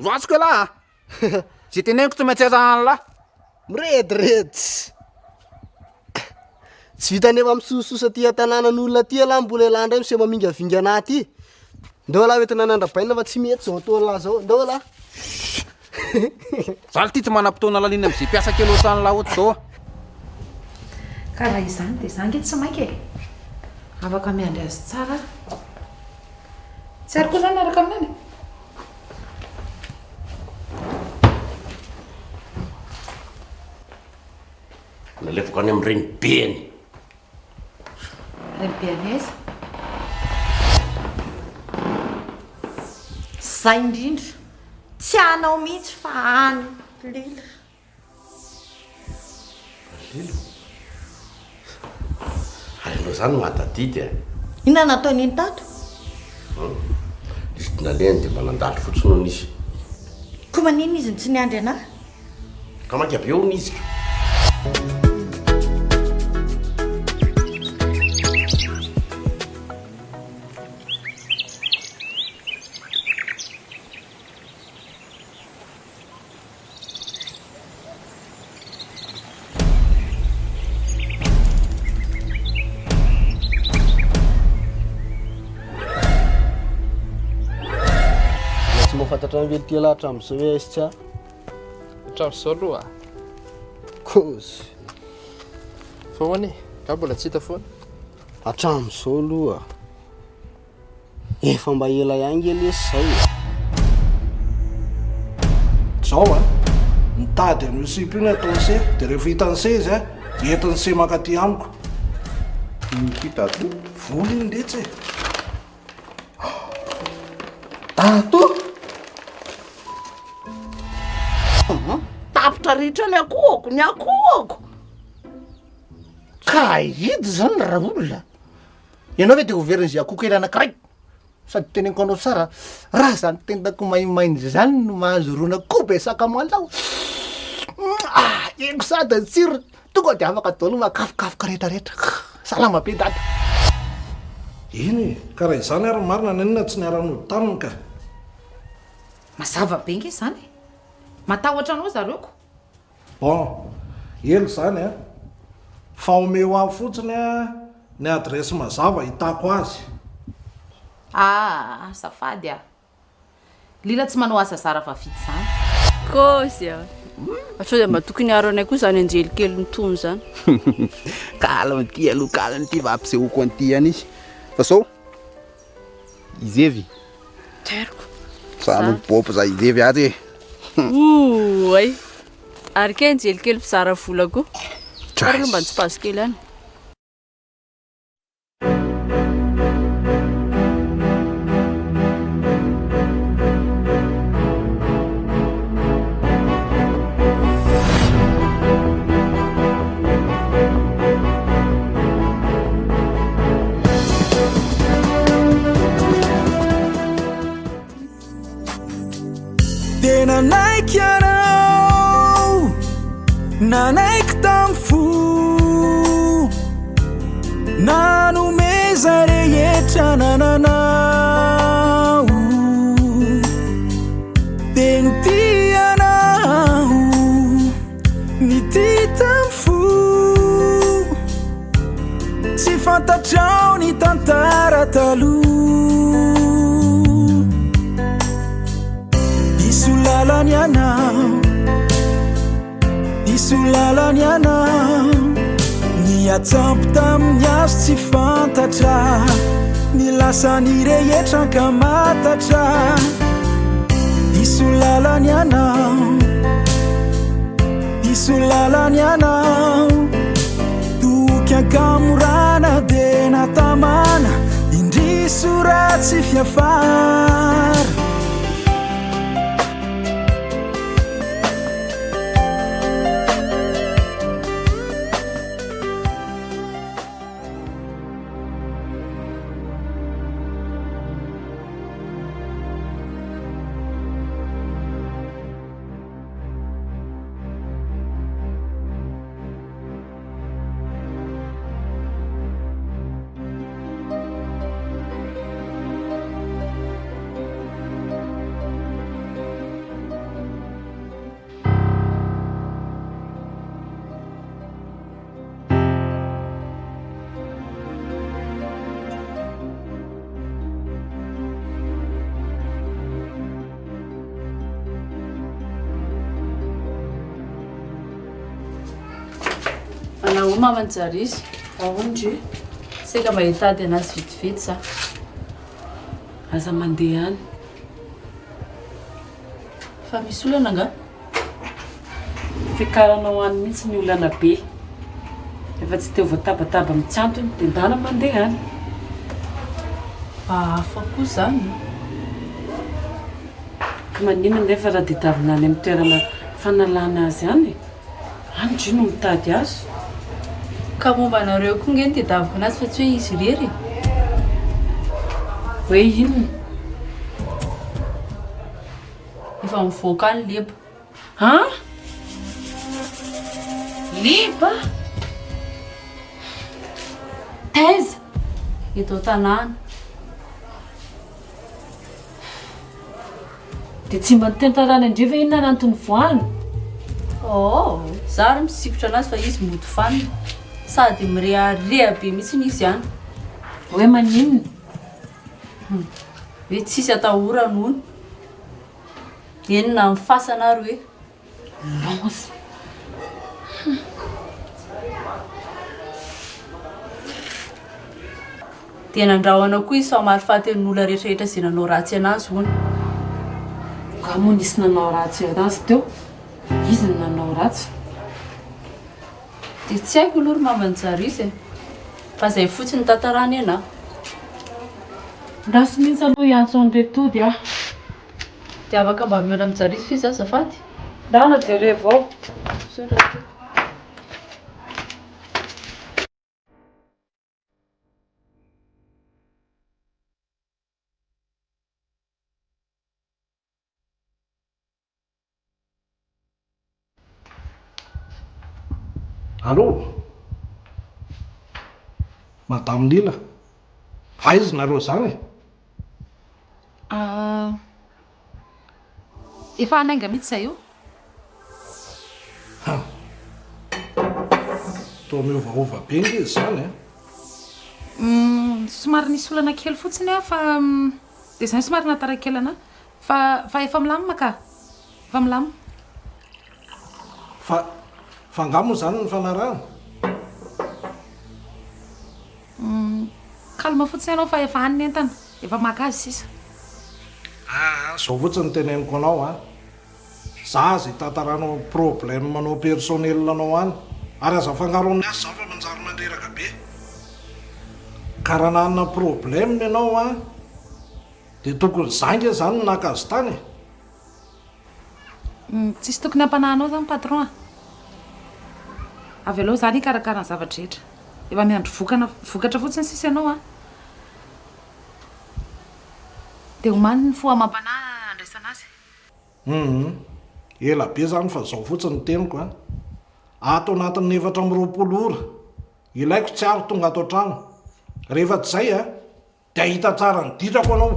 Vasiko lahy zay teneniko tsy maintsy azahany lahy miredirety tsy vitany efa misososa ty tanànan'olona ty lahy mbola elandra misy mamingavinga anaty ndeo lahy entina nandrabaina fa tsy mety zao ataon'lahy zao ndeo lahy zaly ty tsy manam-potoana lalina am'izay mpiasa kely ohatrany lahy ohatry zao ka raha izany dia zangy tsy mainka e afaka miandry azy tsara tsy ary koa zany araka aminany nalefako any amin'ireny beny reny beany aiza zay indrindra tsy anao mihitsy fa any lila lilo ary anao zany mahatadidy a ina nataon'iny tato izy tinaleny dia mba nandalo fotsiny ho nisy ko manino izy ny tsy niandry ana ka makabe eo ny izy Fantatra vely ty lahy hatramin'izao hoe aizy tsy a hatramin'izao aloha kozy foany ka mbola tsy hita foana hatramin'izao aloha efa mba ela ihany ely esy zao zao a mitady amin'ny sipa iny atao se dia rehefa hitany se izy a entiny se makaty amiko hitato voly iny ndretsy e tato tapitra ritra ny akohako ka idy zany raha olona ianao ve dia overin'izay akoho kely anankiray sady teneniko anao tsara raha zany tenako maimainy zany no mahazo rona koa be sakamalao eko sady tsiro tonga dia afaka daolo makafokafoka rehetrarehetra salama be data iny ka raha izany ary marina nanina tsy niara-nody taminy ka mazava be nge zany matahotra anao zareoko bon elo zany a fa omeo aho fotsiny a ny adresy mazava hitako azy safady a lila tsy manao asa zara fa vity zany kôzy a atao dia mba tokony aro anay koa zany anjelikely nytony zany kalany ty aloha kalany ty vahampisehoako an'ity any izy fa sao izevy teriko sano bopy za izevy azy ay ary ke anjelikely mpizara vola koa ary aloha mba tsy pazo kely any nanaiky anao nanaiky tam fo nanomeza rehetra nananao de nity anao nity tam fo tsy fantatrao ny tantara taloha lalany anao ny atsampy tamin'ny azo tsy fantatra ny lasany rehetra ka matatra isolalany anao toky ankamorana de natamana indriso ratsy fiafara mamanjary izy aondry seka mba hitady anazy vitivity za aza mandeha any fa misy olana nga fikaranao any mihitsy ny olana be efa tsy teo voatabataba mitsantony dia ndana mandeha any hafa koa zany ka maninona nefa raha dedavina any amin'ny toerana fanalana azy any andry no mitady azy ka momba anareo koa ngeny dedaviko anazy fa tsy hoe izy rery hoe inona efa mivoaka any leba leba taiza eto tanàna dia tsy mba nitentarana indreva inona nantony voany zary misikotra anazy fa izy moto fanina sady mirehareha be mihitsy izy any hoe maninona hoe tsisy atahorana ony enina mifasana ry hoe loza dia nandrahoana koa izy somary fahatenin'olona rehetrarehetra izay nanao ratsy anazy ony ka moa nisy nanao ratsy anazy teo izy ny nanao ratsy dia tsy haiko aloha ry mamanjary izy fa izay fotsiny tantarany ana ndasy mihitsy aloha iantso an'retody dia afaka mba miona aminjary izy fizy azafady ndana jere avao Allô Madame Lila faiza nareo zany efa anainga mihitsy zay io toa miovaova be nge izy zany somary nisy olana kely fotsiny fa dia zany somary natarakely ana fa efa milamina ka efa milamina fa ngamo zany ny fanarahana kalma fotsiny ianao fa efa any entana efa maka azy sisa zao fotsiny teneniko anao za zay tantaranao problème manao personnel anao any ary aza fangaroany azy za fa manjary mandreraka be ka raha nanana problème ianao dia tokony zangy zany no naka azy tany tsisy tokony hampanahinao zany patron avy aloha zany hikarakara ny zavatra rehetra efa miandro vokatra fotsiny sisa ianao dia homany ny foa mampanahy andraisana azy ela be zany fa zao fotsiny teniko ato anatin'ny 4 ora ilaiko tsy ary tonga ato an-trano rehefa tsy zay dia hita tsara ny ditrako anao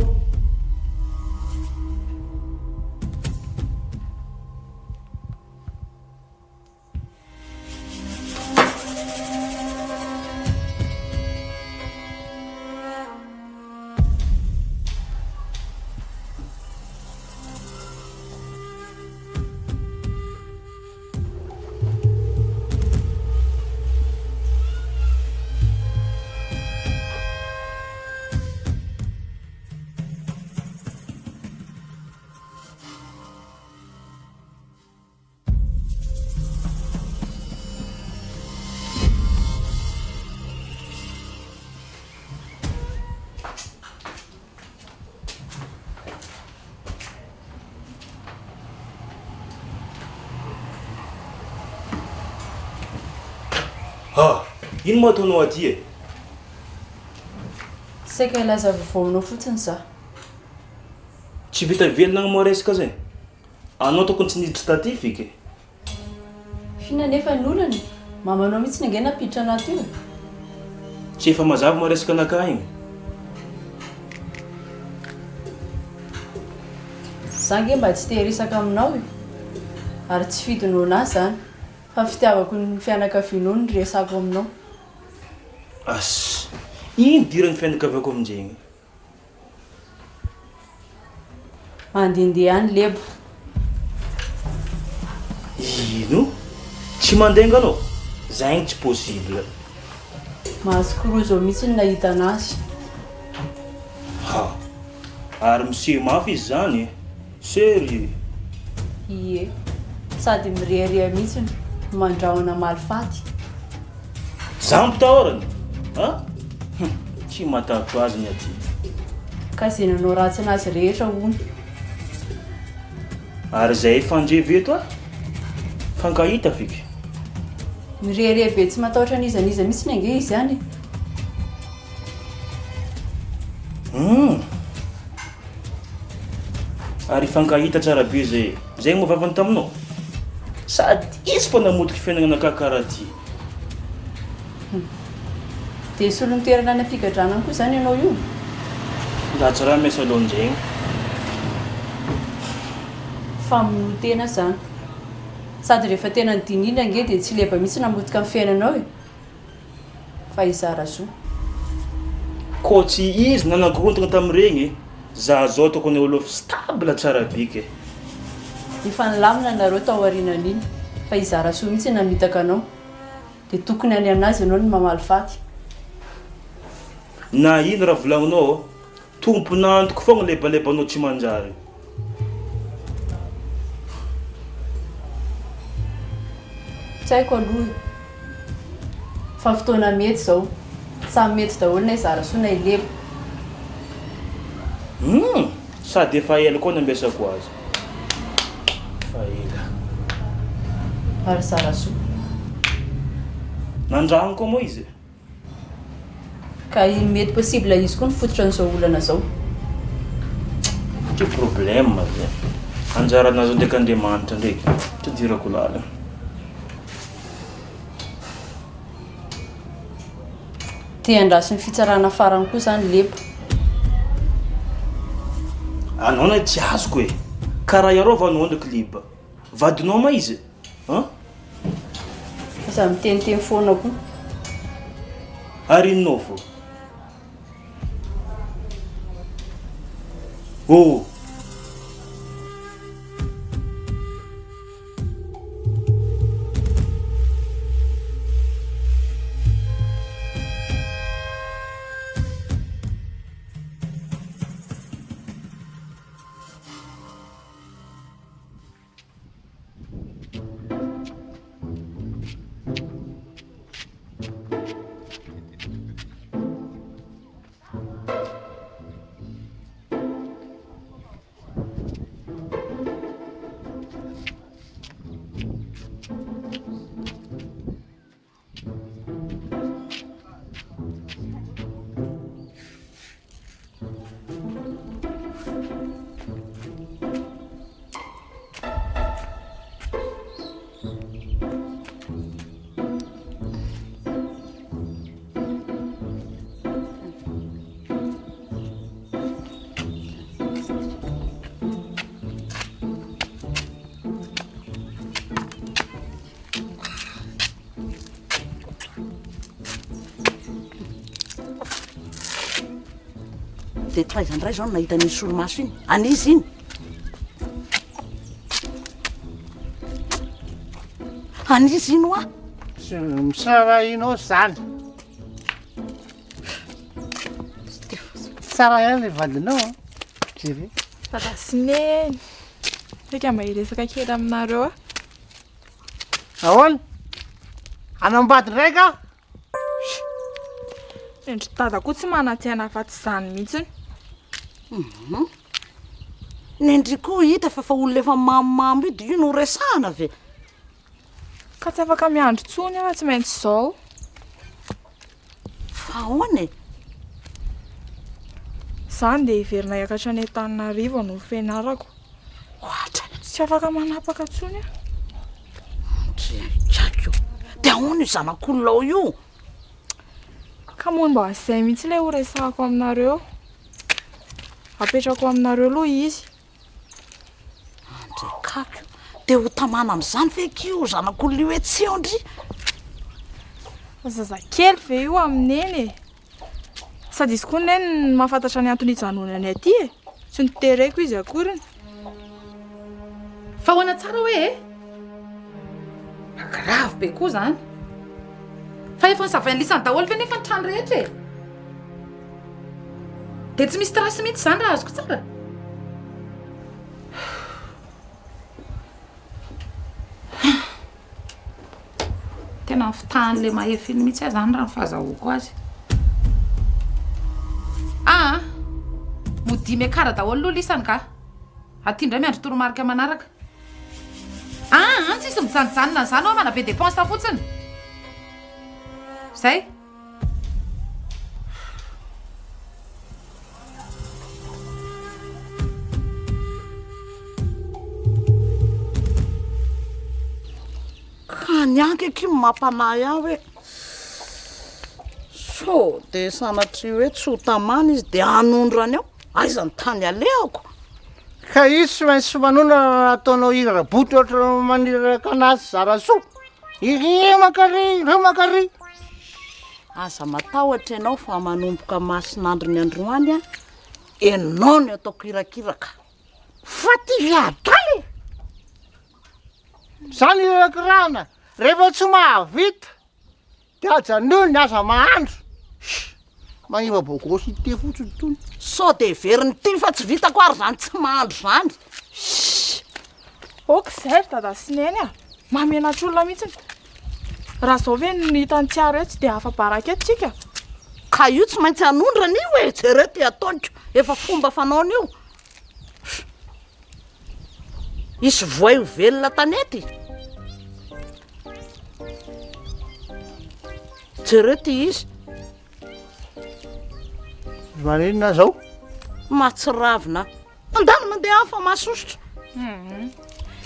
ino moa ataonao aty saika ilaza vaovaonao fotsiny za tsy vita velona agny moa resaka zay anao tokony tsy niditra taty fike fina nefa ny olany mamanao mihitsy ny angena napiditra anaty io tsy efa mazava moa resaka anakah igny za nge mba tsy tehirisaka aminao ary tsy fidinao anazy zany fa fitiavako ny fianakavianao ny resako aminao as ino dirany fianakaviako amin'izay igny mandehandeha any lebo ino tsy mandenga anao Zay tsy possible. Mahazokoro zao mihitsy ny nahita anazy. Ha, ary miseho mafy izy zany. Sery. Ie, sady mirehareha mihitsy mandrahona malifaty. Zampitahorany. Ha? Tsy matahako azy ny aty. Ka zay nanao ratsy anazy rehetra hono. Ary zay fandreveto a? Fankahita fika. Mirehareha be tsy matahotra an'izaniza mihitsy ny ange izy zany. Ary fankahita tsara be zay. Zay moa vavany taminao. Sady izy po namotiky fiainana karaha ty. Dia solony toerana nampikadranana koa zany ianao io. Za tsy raha miasa alohan'izay. Famonotena zany. Sady rehefa tena nydinina ange dia tsy leba mihitsy namotika amin'ny fiainanao e. Fa izara soa. Ko tsy izy nanagorontana tamin'ireny. Za zao tokony olo stable tsara bika. Ifanilamina nareo tao aorianan'iny. Fa izara soa mihitsy namitaka anao. Dia tokony any aminazy ianao ny mamalifaty. Na ino raha volagninao, tompona antoko foana lebalebanao tsy manjary. Tsy haiko aloha. Fa fotoana mety zao. Samy mety daholo na izara soa na ilebo. Sady efa ela koa nambiasako azy. Fa ela. Ary zara soa. Nandrahana koa moa izy. Ka mety possible izy koa ny fototra n'izao olana zao. Tsy problème zay. Anjara anazy ndraiky Andriamanitra ndraiky. Tsy dirako lala. Te andraso ny fitsarana farany koa zany lepo. Anao na tsy azoko e. Karaha iarova anao ndraiky liba. Vadinao ma izy? Za miteniteny foana koa. Ary inonao fo? Oh! Dia traizandray zao nahita nisy solomaso iny. Anizy iny. Anizy iny hoa. Misara inao zany. Tsara ihany le vadinao. Jery. Fatasineny. Reka mba hiresaka kely aminareo. Ahoana? Anambady ndraika? Endry dadako tsy manatiana afa-tsy izany mihitsiny. Nendry koa hita fa olona efa mamimamy io io no resahana ve? Ka tsy afaka miandry tsony aho tsy maintsy izao. Fa ahoana e? Zany dia hiverina hiakatra any Antananarivo no fianarako. Ohatra. Tsy afaka manapaka tsony aho. Tsako. Dia ahoana io zanak'olona io? Ka moa mba izay mihitsy ilay ho resahako aminareo. Apetrako aminareo aloha izy. Andrekako. Dia ho tamana amin'izany ve io zanak'olona io hoe tsy eo ndry? Zazakely ve io amineny e? Sady izy koa neny mahafantatra ny antony hijanonany aty e. Tsy nitereko izy akoriny. Fa hoana tsara hoe e? Grave be koa zany. fa efa nyzavainy lisany daholo ve nefa ny trano rehetra e dia tsy misy trasy mihitsy izany raha azoko tsara tena fitahan'le mahefiny mihitsy azy zany raha ny fahazahoako azy modimy akara daholo aloha lisany ka aty indray miandro toromarika manaraka tsisy mijanonjanona n'izany ao manabe dépense fotsiny zay ka nianky aky mampanahy aho hoe so dia sanatria hoe tsy ho tamana izy dia anondrany ao aiza ny tany aleako ka izy sy maintsy manona ataonao irabotra ohatra maniraka anazy zarasoa iremakary aza matahotra ianao fa manomboka masinandro ny androany a enao ny ataoko irakiraka fa ty viadaly zany irakirana rehefa tsy mahavita dia ajaneo ny aza mahandro maniva bogosy ite fotsiny tony so dia veriny ty fa tsy vitako ary zany tsy mahandro zany okzay dada sineny a mamenatr'olona mihitsiny raha zao ve ny hitany tsiaro hoe tsy dia afa-baraka etsika ka io tsy maintsy anondrana io hoe jere ty ataoniko efa fomba fanaony io isy voay ho velona tanety jere ty izy maninona zao matsiravina andany mandeha afa mahasosotra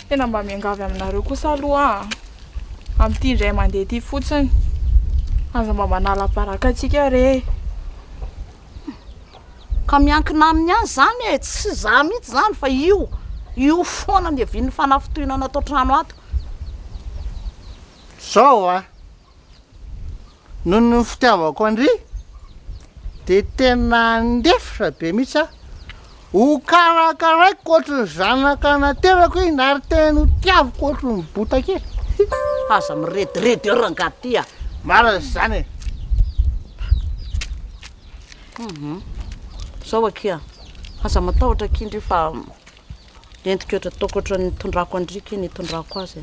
tena mba miangavy aminareo kosa aloha amin'ity indray mandeha ty fotsiny aza mba manala baraka atsika re ka miankina amin'ny azy zany e tsy za mihitsy zany fa io foana ny avian'ny fanafitohina natao trano ato zao a noho ny fitiavako andry dia tena andefitra be mihitsy a ho karakaraiko ohatry ny zanaka naterako iny ary tena ho tiaviko ohatry ny botake aza mirediredy eo rangaty a marina zany zao akia aza matahotra kindry fa entiko ohatra taoko ohatra ny tondrako andrika ny tondrako azy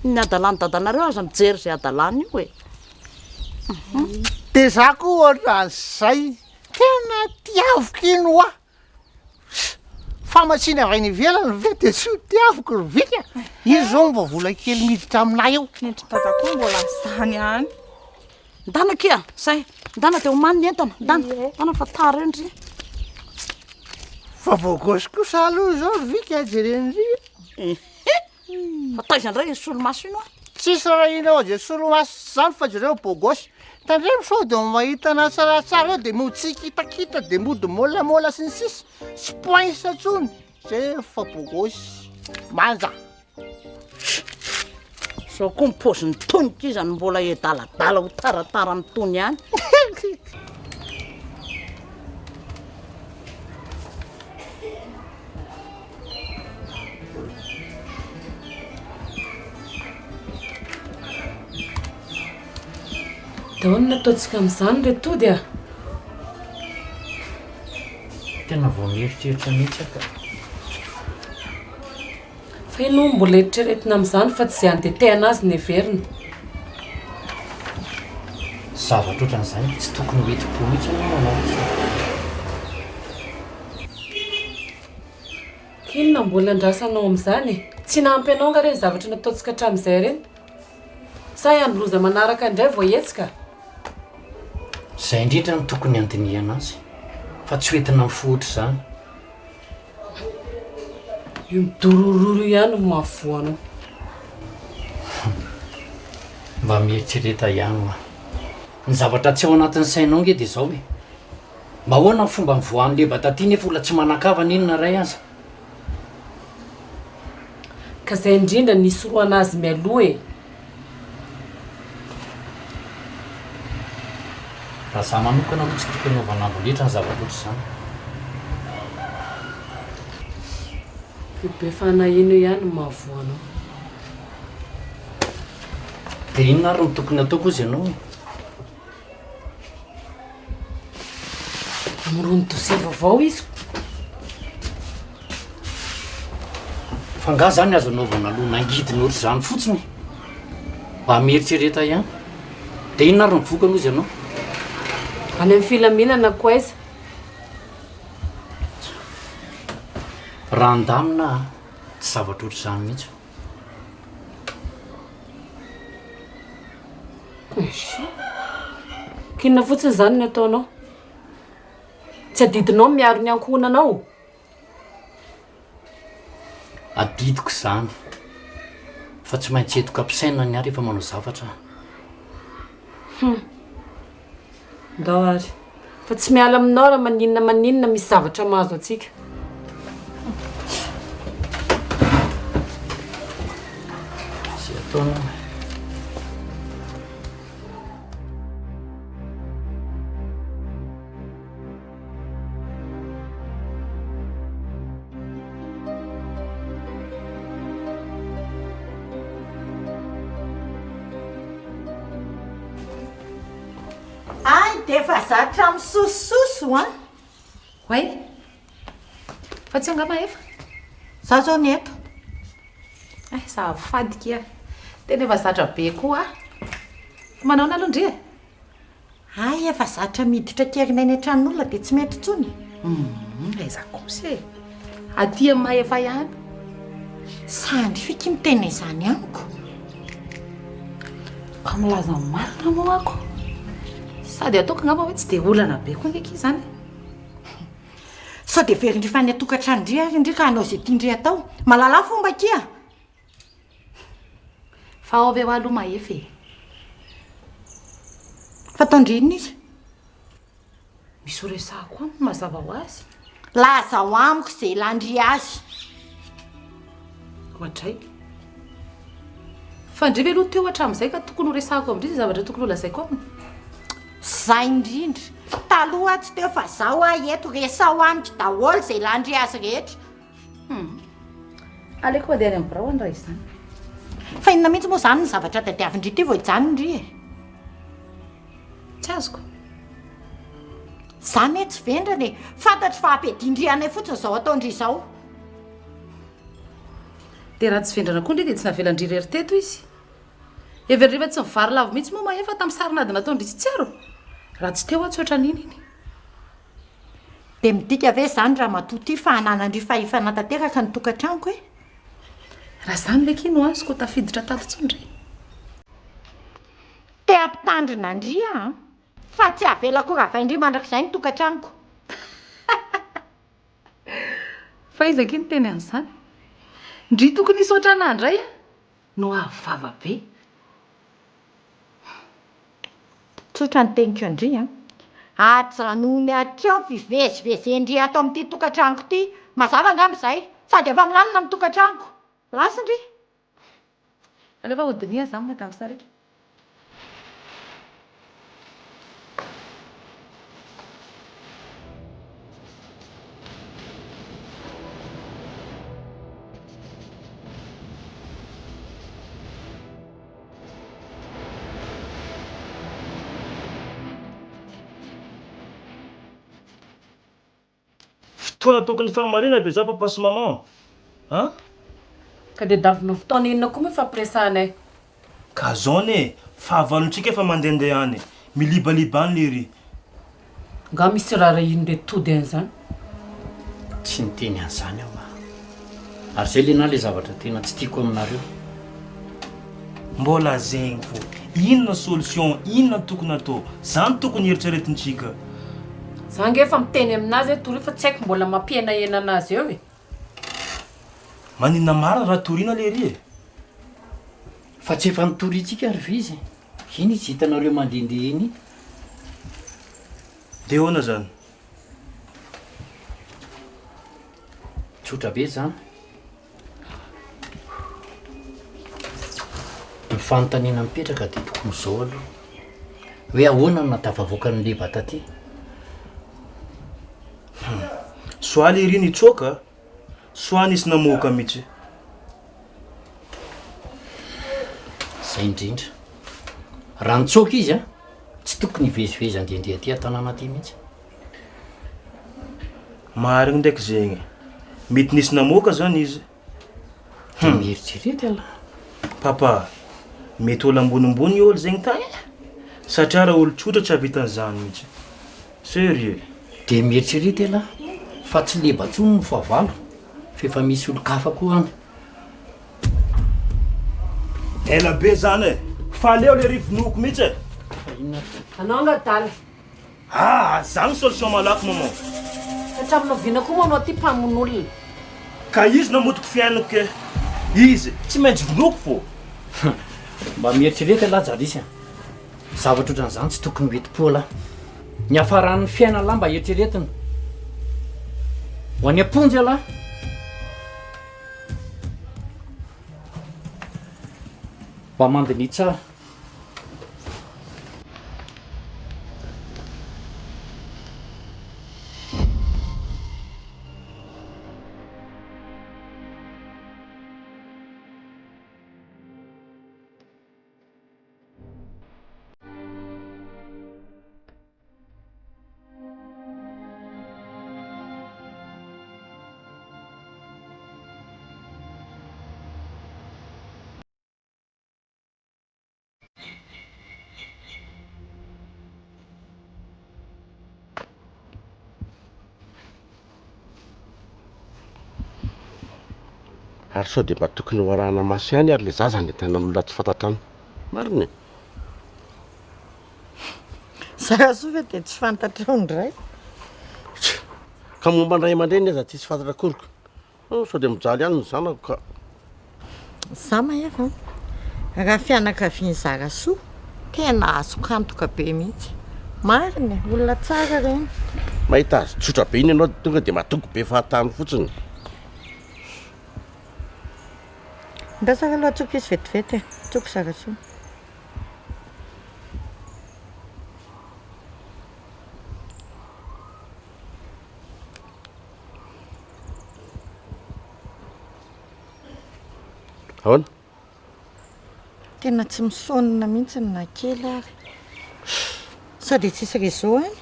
ny adalany dadanareo aza mijery zay adalany io e dia za koa ohatra an'izay tena tiaviko iny hoa fa matsiny avainy ivelany ve dia tsy ho tiaviko ry vika izy zao mba vola kely miditra aminay eo nendry dadakoa mbola zany any ndana kia zay ndana dia homaniny entana ndana fa tara endry fa bogosy kosa aloha zao ry vika jerenydry fa taizandray izy solomaso ino a tsisy raha ina ao zay solomaso zany fa jereo bogosy tandremo sao dia mahitana tsaratsara eo dia motsikitakita dia mody molamola sy ny sisy sy poinsa tsony zay fa bogosy manja zao koa mipoziny tonika izany mbola edaladala ho taratara amin'ny tony any da hoana ataontsika amin'izany re tody a tena vao mieritreritra mihitsy aka fa ino mbola eritreretina amin'izany fa tsy zay andetehana azy ny everina zavatra ohatran'izany tsy tokony ho eti-po mihitsy anao manao kinona mbola andrasanao amin'izany e tsy nampy anao nga reny zavatra nataontsika hatramin'izay reny sa androza manaraka indray vao etsika zay indrindra no tokony andiniana azy fa tsy hoentina mifohitra zany io midorororo ihany no mahafoanao mba mieritsereta ihany a ny zavatra tsy ao anatin'ny sainao nge dia zao e mba hoana ny fomba mivoan'ny leba taty nefa ola tsy manan-kavana inona ray aza ka zay indrindra nisy roana azy mialoha e raha za manokana ho tsy tokony hovanambo letra ny zavatra oatra zany io be fanahino ihany no mahavoanao dia inona ary ny tokony ataoko izy ianao mirony dosie vaovao izy fangah zany azo anaovana aloha nangidiny ohatry izany fotsiny mba mieritsereta ihany dia inona ary ny vokany izy ianao any amin'ny filaminana ko aiza raha andamina tsy zavatra ohatry izany mihitsy kinona fotsiny zany ny ataonao tsy adidinao miaro ny ankohonanao adidiko izany fa tsy maintsy etoka ampisaina ny ary efa manao zavatra ndao ary fa tsy miala aminao raha maninona misy zavatra mahazo atsika sy ataona Ay, defa zatra misosososo a. Hoay, fa tsy angama efa Za zao neto. Za fadika tena efa zatra be koa manao na alondria Ay, efa zatra miditra kerinay any an-tranon'olona dia tsy mety intsony. Aiza kosa aty amin'ny maefa ihany Sandry fiky miteny izany amiko. ka milaza marina moa ako sady ataoko angamba hoe tsy dia olana be koa ndraiky izany Sao dia verindry fany atokantrano ndry ary indry ka hanao izay tiandry atao. Malala fomba kia. fa ao avy ho aloha maefa Fa taondrinina izy. misy horesahako aminy mazava ho azy Laza ho amiko izay landry azy. ohatray fa ndry ve aloha teo hatramin'izay ka tokony horesahako amindry zavatra tokony holazaiko aminy Zay indrindra. Taloha tsy teo fa zaho eto resao amiko daholo izay landry azy rehetra. aleko fa dia any amin'ny biraony raha izany Fa inona mihitsy moa izany ny zavatra tadiavindry ity vao hijanondry e. tsy azoko Zany e tsy vendrany e. Fantatry fa ampediandrianay fotsiny izao ataondry izao. dia raha tsy vendrana koa ndry dia tsy navelandry rery teto izy everindrefa tsy mivary lavo mihitsy moa maefa tamin'ny sarinady nataondry izy tsiaro raha tsy teo tsy oatra niny iny Dia midika ve izany raha matoty fa hananandry fahefana tanteraka ny tokantranoko e. raha izany le kino azoko tafiditra tatontsondry Te ampitandrina andry a. Fa tsy avelako raha vaindry mandrakizay ny tokantranoko. fa izaka iny teny an'izany ndry tokony isotra anandray no avava be Tsotra ny teniko andry a. Ajanony hatreo fivezivezendry ato amin'ity tokantranoko ity. Mazava angamba izay. Sady efa milanina amin'ny tokantranoko. Lasindry. alefa hodinia izany maka amin'ny sarety Fotoana tokony famarina be za papa sy maman. Han? ka dia davina fotoana inona koa moa fampiresahanay Ka zao ne, fahavalontsika efa mandehandeha any. Milibaliba any lery. nga misy raha ino le tody an'izany tsy niteny an'izany aho ary zay le na le zavatra tena tsy tiako aminareo Mbola zegny fo. Inona solution, inona tokony atao? Zany tokony eritreretintsika. za nge efa miteny aminazy tory fa tsy haiko mbola mampienahena anazy eo e Maninona marina raha toriana lery e. fa tsy efa nitoritsika ary vizy iny izy hitanareo mandehandeha iny Dia hoana zany? tsotra be zany ny fanontaniana mipetraka dia tokony izao aloha hoe ahoana no natafavoaka ny leba taty Soa lery nitsoaka, soa nisy namoaka mihitsy. zay indrindra raha nitsoaka izy a tsy tokony hivezivezy andendrea ty atanàna ty mihitsy. marigny ndraiky zegny mety nisy namoaka zany izy. Mieritserety ala papa mety olo ambonimbony olo zegny tagny satria raha olo tsotra tsy havitan'izany mihitsy sérieux. de mieritserety ala fa tsy lebatsony no fahavalo fa efa misy olo-kafa koa any. ela be zany e fa leo le rivinoko mihitsy e. anao angadaly zany solution malaky maman hatraminao vina koa moa anao ty mpamon'olona ka izy namotoko fiainako ke izy tsy maintsy vinoko fô. mba mieritserety ala jarisy a zavatra ohatran'izany tsy tokony mety-po ala ny afaran'ny fiaina ala mba eritreretiny ho any amponjy ala mba mandini tsara. ary sao dia mba tokony hoarahana maso ihany ary le zazany le tena olona tsy fantatrano mariny. zagasoa dia tsy fantatrao ndray ka momba ndray aman-dreny aza ty tsy fantatra koriko sao dia mijaly ihany ny zanako ka za maefa raha fianakaviany zagasoa tena azokantoka be mihitsy mariny olona tsara reny. mahita azy tsotra be iny ianao tonga dia matoko be fahatany fotsiny. ndasaka aloha tsoko izy vetivety e tsoko zagasoa. ahoana tena tsy misonina mihitsy na kely ary sady tsisy réseau any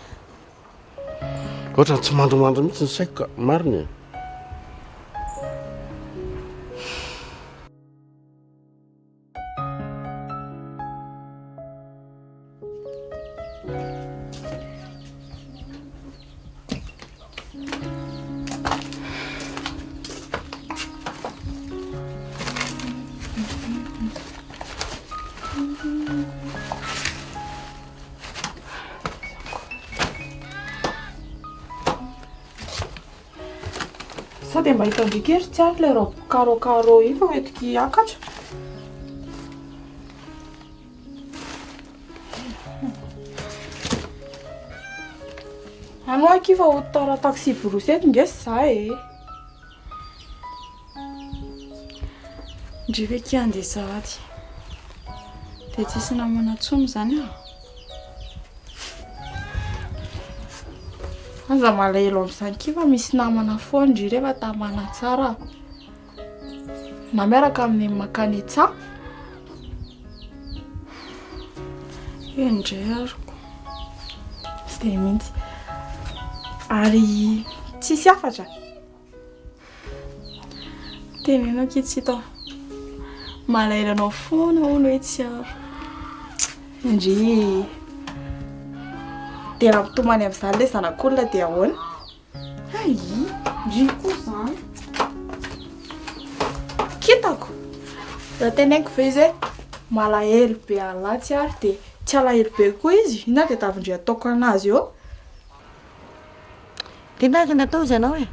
ohatra tsy mandromandro mihitsy ny saiko ka mariny. Sa dia mba hitandrikery tsy ary le robe carreau io fa hoentiky hiakatra. Anao akiva hotara taxi brosety ngesy za e. Ndry ve ki andeha sahady dia tsisy namana tsomy zany aho. Aza malahelo amin'izany kiva misy namana foana ndry rehefa tamana tsara na miaraka amin'ny makany tsa indray ariko sy dia mihitsy ary tsisy afatra tenenao kitsito malahelo anao foana olo hoe tsy aro indry dia raha mitomany amin'izany le zanak'olona dia ahoana ai ndry koa zany kitako raha tenaiko ve izy hoe malahelo be alatsy ary dia tsy alahelo be koa izy ina dia tavindry ataoko anazy eo tendaka natao izy ianao e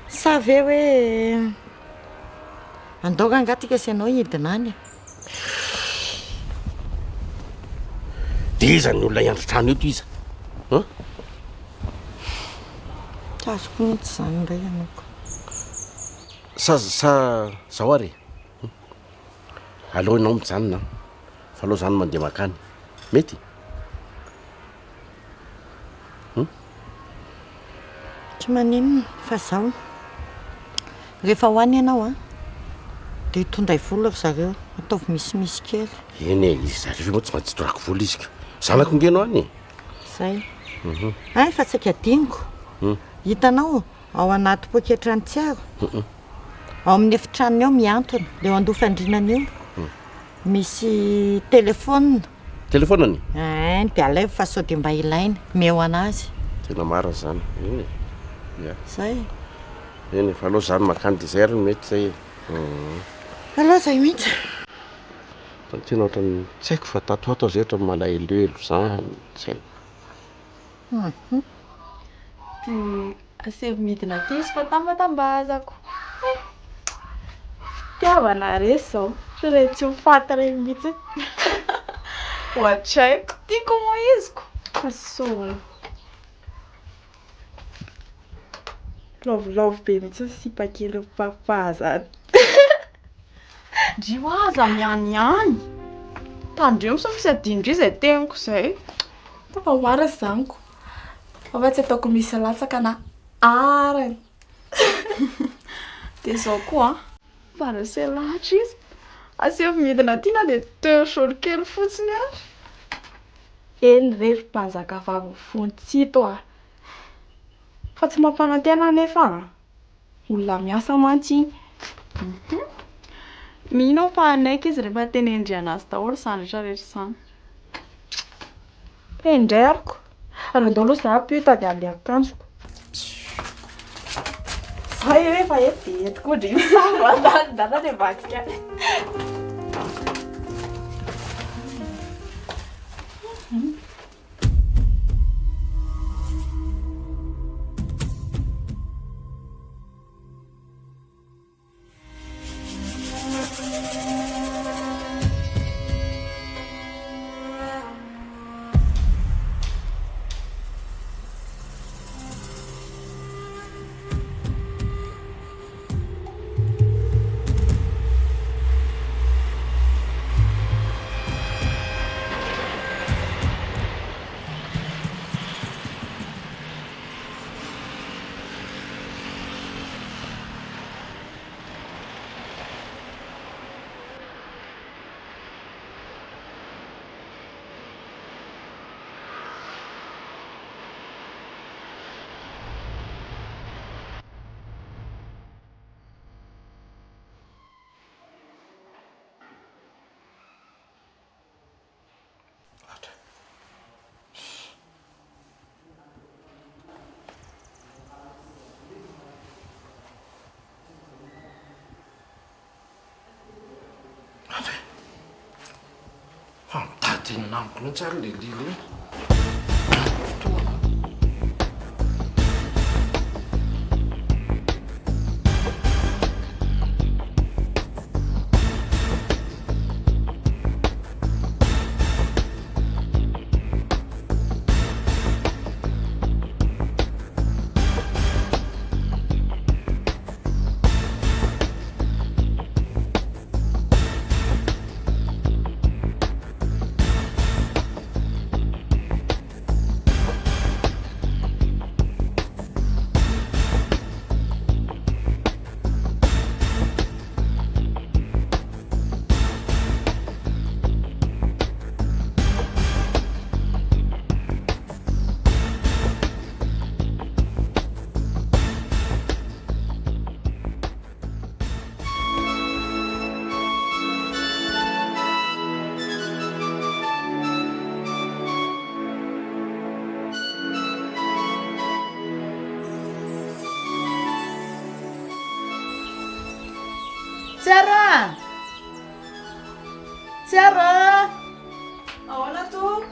sa ve hoe andaoka angatika sy ianao hidinany dia iza ny olona iandrotrano eto iza azoko mihitsy zany indray ianaoko zao ary aloha ianao mijanona fa aloha zany mandeha makany mety tsy maninona fa zao rehefa hoany ianao a dia hitondray volako zareo ataovy misimisy kely. Eny izy zareo moa tsy maintsy dorako vola izy ka. Zanako ngenao any. Zay. Ay fa tsy adiniko. Hitanao ao anaty poketra ny tsiaro. Ao amin'ny efitranony ao miantona leo andofandrinana io. Misy telefôna. Telefônany? Dia alaivo fa sao dia mba ilaina meo anazy. Tena marina zany. Eny. Ya. Zay. Eny fa aloha zany makany désert mety zay. Aloha zay mihitsy. Tena ohatrany tsy haiko fa tato zay ohatrany malahelohelo zany. Tsy haiko. Asevy midina ty izy fa tambatambazako. Tiavana resy zao. Tsy re tsy ho faty regny mihitsy. Ohatraiko. Tiako moa iziko. Fasoana. Laovolavo be mihitsy ny sipakely papazany. Ndrio aza mianiany. Tandremo sa misy adindry izay teniko zay. Tafa mara zaniko. Fa tsy ataoko misy latsaka na arany. Dia zao koa para se lahatra izy. Asevy midina ty na dia teo kely fotsiny ary. Eny rery mpanjaka vavy fontsito fa tsy mampanantena nefa. Olona miasa mantsy. Mino fa anaiky izy rehefa teny endrianazy daholo sandritra rehetra izany. Endreriko. Alondao aloha za pitady andeha akanjoko. Zay rehefa ety koa dia misava dala dia vakika. Mitady namako mihitsy ary le lily. Tiara! Tiara! Ahoana to?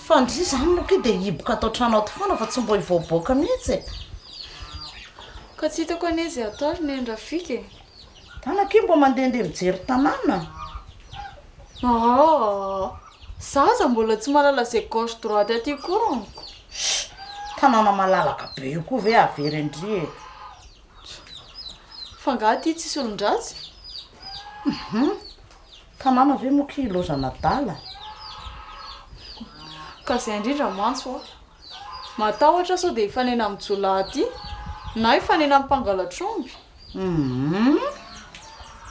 Fandry zany moa dia hiboka atao trano ato foana fa tsy mbo hivoaboaka mihitsy. Ka tsy hitako an'izy atao ny Andrafika e. Tanakio mbo mandehandeha mijery tanàna. Zaza mbola tsy malala zay gauche droite aty koroniko. Tanàna malalaka be io koa ve avery indri e. Fa nga aty tsisy olon-dratsy? Tanàna ve moa ki ilozana dala. Ka zay indrindra mantso matahotra sao dia hifanena amin'ny jolahy aty na hifanena amin'ny mpangalatr'omby.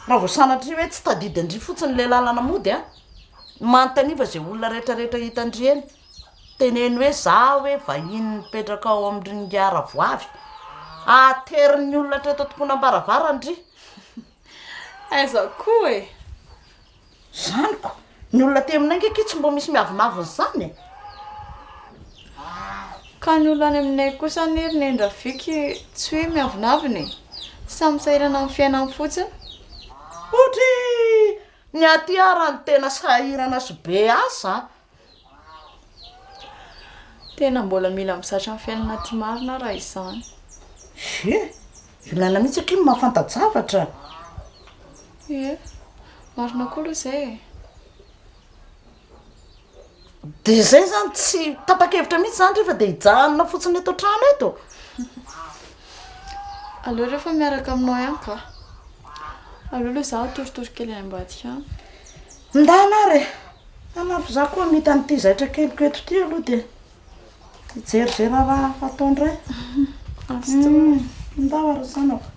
raha vao sanatry hoe tsy tadidy andry fotsiny le lalana mody a manontaniva zay olona rehetrarehetra hita andreny teneny hoe za hoe vahiny mipetraka ao amin'ireny aravoavy ateriny olona treto tomponam-baravarandry aiza koa e zaniko ny olona te aminay ngeky tsy mbo misy miavinaviny zany ka ny olona any aminay kosa niry nendra viky tsy hoe miavinaviny samy sahirana amin'ny fiainany fotsiny otry ny atiarany tena sahirana sy be asa tena mbola mila misatra amin'ny fiainana ty marina raha izany ilana mihitsy aky mahafantajavatra marina koa aloha zay de zay zany tsy tapa-kevitra mihitsy zany rehefa de hijanona fotsiny eto trano eto aleo rehefa miaraka aminao ihany ka aleo aloha za torotoro kely any ambadika any ndanary anavy za koa mita an'ity zaitra keliko eto ty aloha de ijerizera raha fataondray ndao ary zanako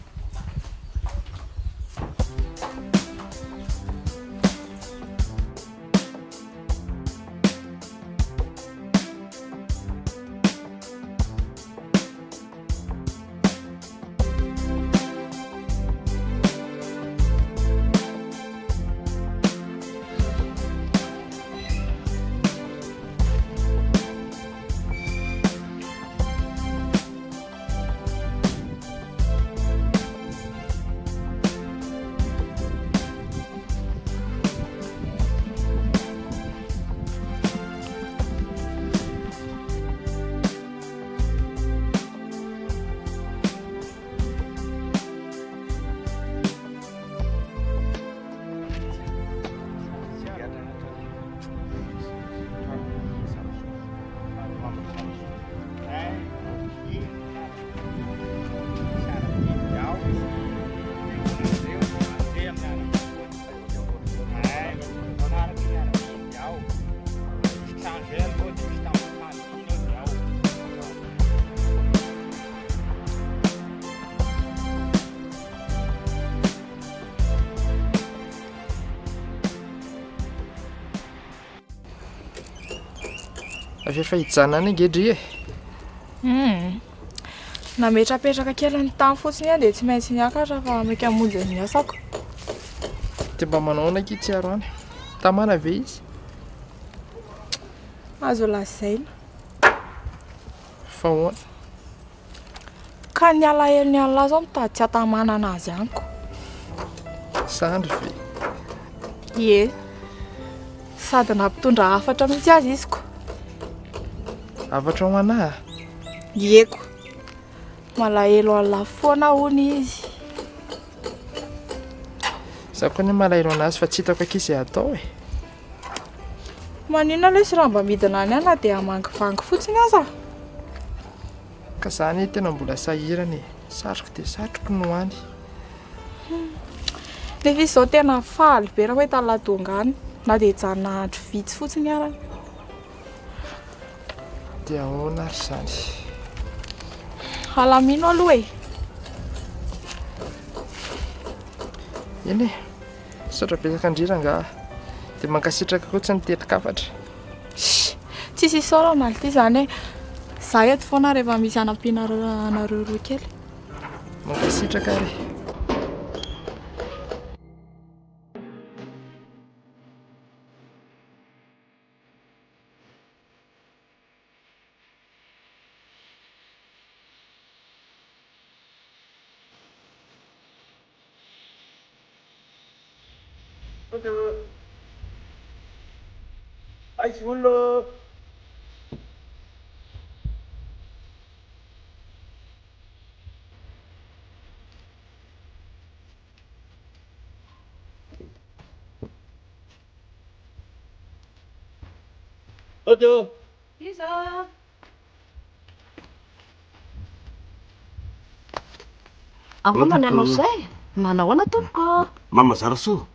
Efa hijanona any angedry nametrapetraka kely ny tany fotsiny a dia tsy maintsy niakatra fa meka hamonjy ny asako dia mba manao naky tsiaro any tamana ve izy azo lazaina fa hoana ka ny alahelo ny an'laza ao mitady tsy hatamana anazy anyko sandry ve sady nampitondra hafatra mihitsy azy izyko afatra ho anahy eko malahelo alafoana hony izy za koa ny malahelo anazy fa tsy hitako akizay atao manina lesy raha mba midina any ana dia amangivangy fotsiny aza ka zany tena mbola sahirany satroko dia satroko no any nefa izy zao tena faly be raha hoe talatonga any na dia hijanona andro vitsy fotsiny arany dia ahoana ary zany alamino aloha eny saotra betsaka andriranga dia mankasitraka kotsy ny tetikafatra tsisy isaorana ly ity zany hoe za eto foana rehefa misy anampiana anareo roa kely mankasitraka ary Aici ollo. Odo. Isa. Ahoana ny anao zay? Manahoana tompoko? Mama Zarasoa.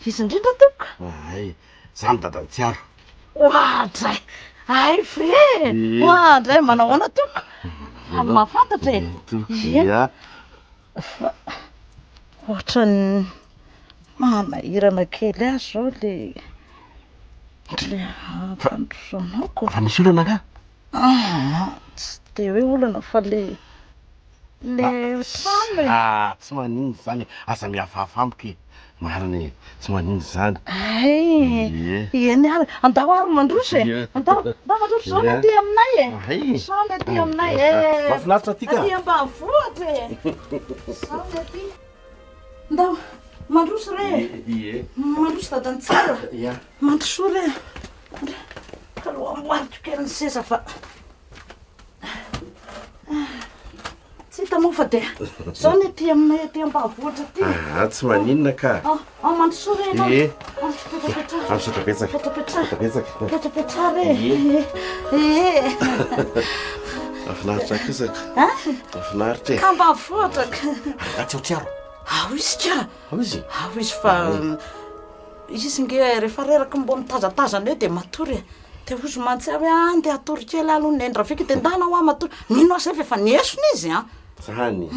Izy indrindra tompoko? Ay, zany dadan'ny tsiaro. Ohatray. Ay ve? Ohatray manahoana tompoko? Mafantatra e. Ya. ohatra ny manahirana kely azy zao le ampandrosoanaoko. Fa misy olana ka? Tsy de hoe olana fa le trano e. Tsy maninona zany, aza mihafahafa amiko mariny, tsy maninona zany. Eny ary andao ary mandroso e. Andao mandroso zao le aty aminay e. Zao le aty aminay e. Mahafinaritra aty ka? Aty ambanivohitra e. Zao le aty. Andao mandroso re. Mandroso dadany tsara. Mandroso re. Ka aloha amboariko kely ny seza fa tsy hitanao fa de zao ny aty aminay aty ambanivohitra aty. Tsy maninona ka. Mandroso re anao. Am'sotrapetsaka. Petrapetra re. Mahafinaritra kisaka. Mahafinaritra e. Ka ambanivohitra. Atsiaotsiaro. Ao izy ka. Ao izy? Ao izy fa izy nge rehefa reraka mbo mitazatazana eo de matory e. De ozy mantsy hoe andeha atory kely aloha ny endra fika de ndana ho matory. Nino azy efa niesony izy Sahany.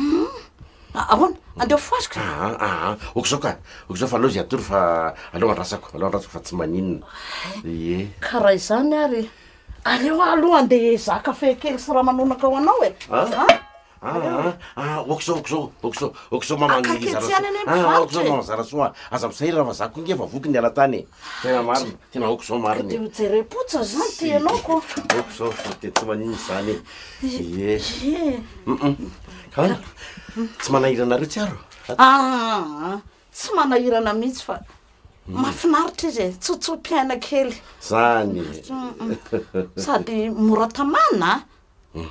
Ahoana? Andeha foasika. Okizao ka. Okizao fa aleo izy atory fa aleo andrasako fa tsy maninona. Karaha izany ary. Aleo aloha andeha zaka fe kely sy raha manonaka ho anao e. Okizao mama mama zarasoa aza misay raha fa zako nge fa voky ny ala tany. Tena marina, tena okizao marina. De jerepotsa zany ty ianao okizao de tsy maninona zany. Ka tsy manahirana reo tsiaro. Tsy manahirana mihitsy fa mahafinaritra izy e, tsotso-piaina kely zany. Sady mora tamana.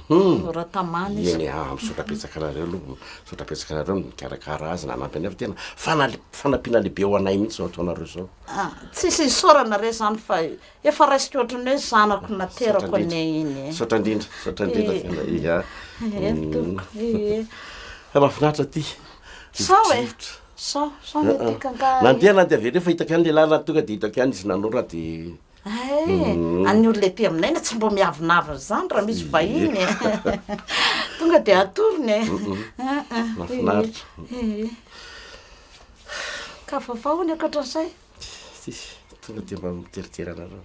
Mora tamana izy. Misotrapetsaka nareo aloha, misotrapetsaka nareo mikarakara azy na anampy anefa tena fanampiana lehibe ho anay mihitsy zao ataonareo zao. Tsisy isorana re zany fa efa raisika ohatrany hoe zanako naterako anay iny. Saotra indrindra tena. Mahafinaritra ty. Sao e. Sao mety kanga. Nandeha avy fa hitako ihany le lalana tonga de hitako ihany izy nanora de any olona ety aminay tsy mbo miavinavina zany raha misy vahiny tonga de atorony mahafinaritra. Ka vavahony ankoatran'izay tonga de mba miteritery anareo.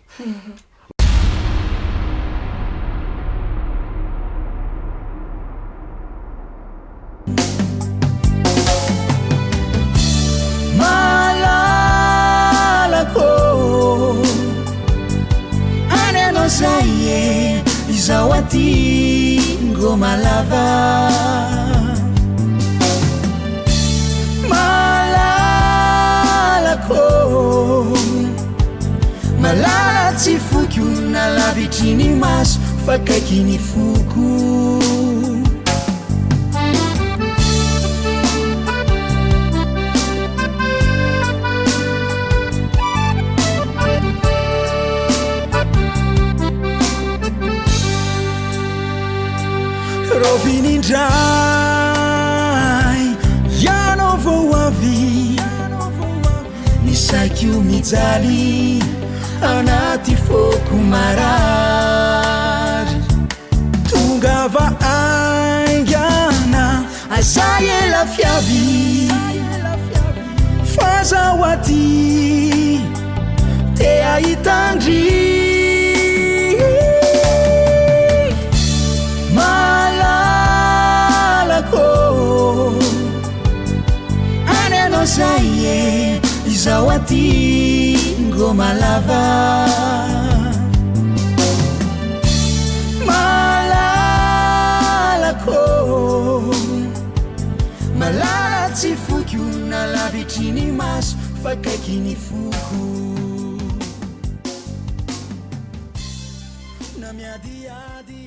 Zaye izawati ngoma lava malala tsifuku na lavitrini mas fakakini fuku Rovinindrai yano voavi nisaikiu mijali anati foku marari tungava aingana azaye la fiavi fazawati te aitandri Zaye izawati ngoma lava malala tsifuku na lavitrini mas fakakini fuku na miadiadi